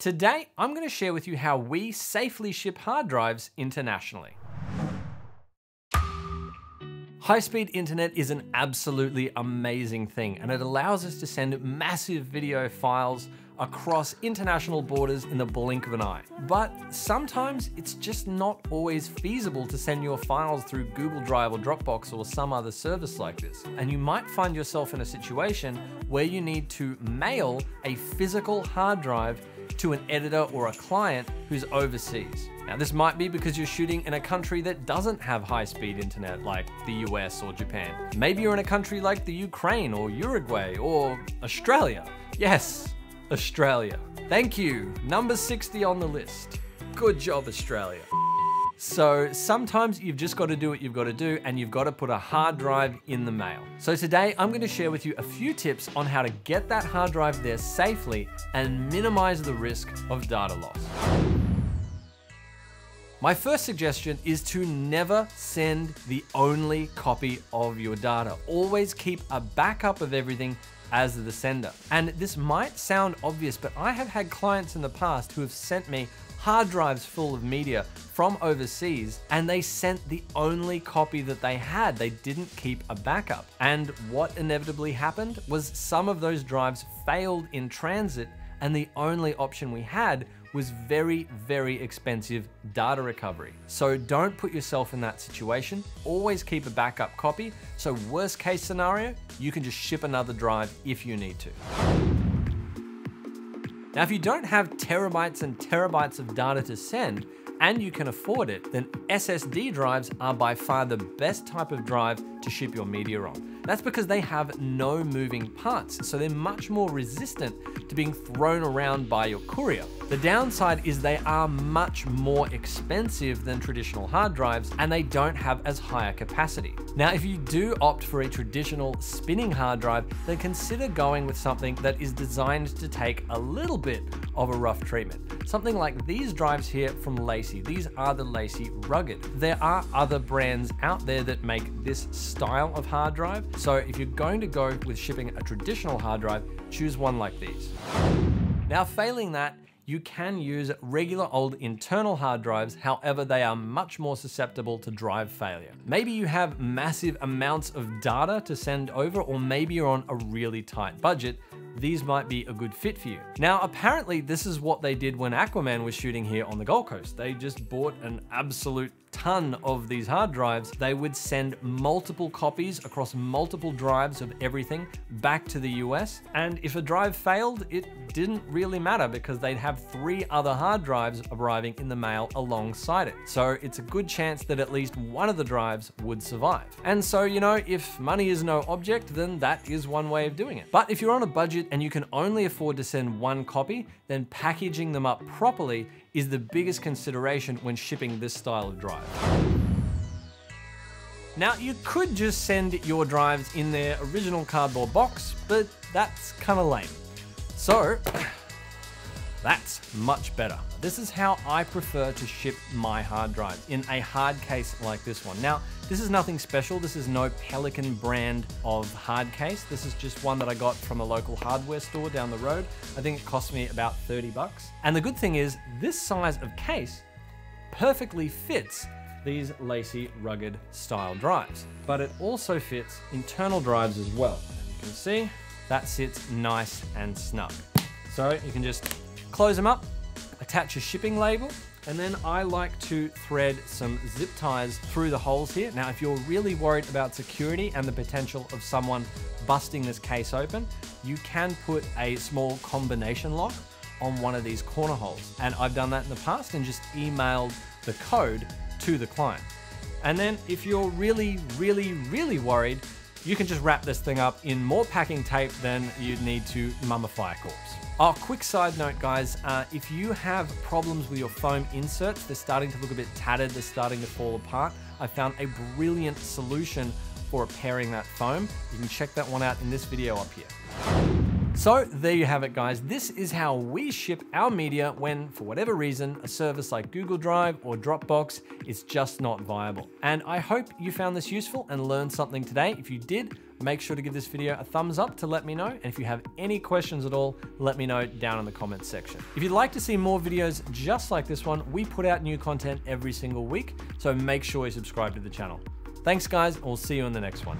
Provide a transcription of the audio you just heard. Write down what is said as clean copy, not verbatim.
Today, I'm going to share with you how we safely ship hard drives internationally. High-speed internet is an absolutely amazing thing, and it allows us to send massive video files across international borders in the blink of an eye. But sometimes it's just not always feasible to send your files through Google Drive or Dropbox or some other service like this. And you might find yourself in a situation where you need to mail a physical hard drive to an editor or a client who's overseas. Now, this might be because you're shooting in a country that doesn't have high-speed internet like the US or Japan. Maybe you're in a country like the Ukraine or Uruguay or Australia. Yes, Australia. Thank you, number 60 on the list. Good job, Australia. So sometimes you've just got to do what you've got to do, and you've got to put a hard drive in the mail. So today I'm going to share with you a few tips on how to get that hard drive there safely and minimize the risk of data loss. My first suggestion is to never send the only copy of your data. Always keep a backup of everything as the sender. And this might sound obvious, but I have had clients in the past who have sent me hard drives full of media from overseas, and they sent the only copy that they had. They didn't keep a backup. And what inevitably happened was some of those drives failed in transit, and the only option we had was very, very expensive data recovery. So don't put yourself in that situation. Always keep a backup copy. So worst case scenario, you can just ship another drive if you need to. Now, if you don't have terabytes and terabytes of data to send, and you can afford it, then SSD drives are by far the best type of drive to ship your media on. That's because they have no moving parts, so they're much more resistant to being thrown around by your courier. The downside is they are much more expensive than traditional hard drives, and they don't have as high a capacity. Now, if you do opt for a traditional spinning hard drive, then consider going with something that is designed to take a little bit of a rough treatment. Something like these drives here from LaCie. These are the LaCie Rugged. There are other brands out there that make this style of hard drive. So if you're going to go with shipping a traditional hard drive, choose one like these. Now, failing that, you can use regular old internal hard drives, however, they are much more susceptible to drive failure. Maybe you have massive amounts of data to send over, or maybe you're on a really tight budget. These might be a good fit for you. Now, apparently this is what they did when Aquaman was shooting here on the Gold Coast. They just bought an absolute ton of these hard drives. They would send multiple copies across multiple drives of everything back to the US. And if a drive failed, it didn't really matter because they'd have 3 other hard drives arriving in the mail alongside it. So it's a good chance that at least one of the drives would survive. And so, you know, if money is no object, then that is one way of doing it. But if you're on a budget and you can only afford to send one copy, then packaging them up properly is the biggest consideration when shipping this style of drive. Now, you could just send your drives in their original cardboard box, but that's kind of lame. So that's much better. This is how I prefer to ship my hard drives, in a hard case like this one. Now, this is nothing special. This is no Pelican brand of hard case. This is just one that I got from a local hardware store down the road. I think it cost me about 30 bucks. And the good thing is, this size of case perfectly fits these LaCie Rugged style drives, but it also fits internal drives as well. And you can see that sits nice and snug. So you can just close them up, attach a shipping label, and then I like to thread some zip ties through the holes here. Now, if you're really worried about security and the potential of someone busting this case open, you can put a small combination lock on one of these corner holes. And I've done that in the past and just emailed the code to the client. And then if you're really, really, really worried, you can just wrap this thing up in more packing tape than you'd need to mummify a corpse. Oh, quick side note, guys, if you have problems with your foam inserts, they're starting to look a bit tattered, they're starting to fall apart, I found a brilliant solution for repairing that foam. You can check that one out in this video up here. So there you have it, guys. This is how we ship our media when, for whatever reason, a service like Google Drive or Dropbox is just not viable. And I hope you found this useful and learned something today. If you did, make sure to give this video a thumbs up to let me know. And if you have any questions at all, let me know down in the comments section. If you'd like to see more videos just like this one, we put out new content every single week, so make sure you subscribe to the channel. Thanks, guys. We'll see you in the next one.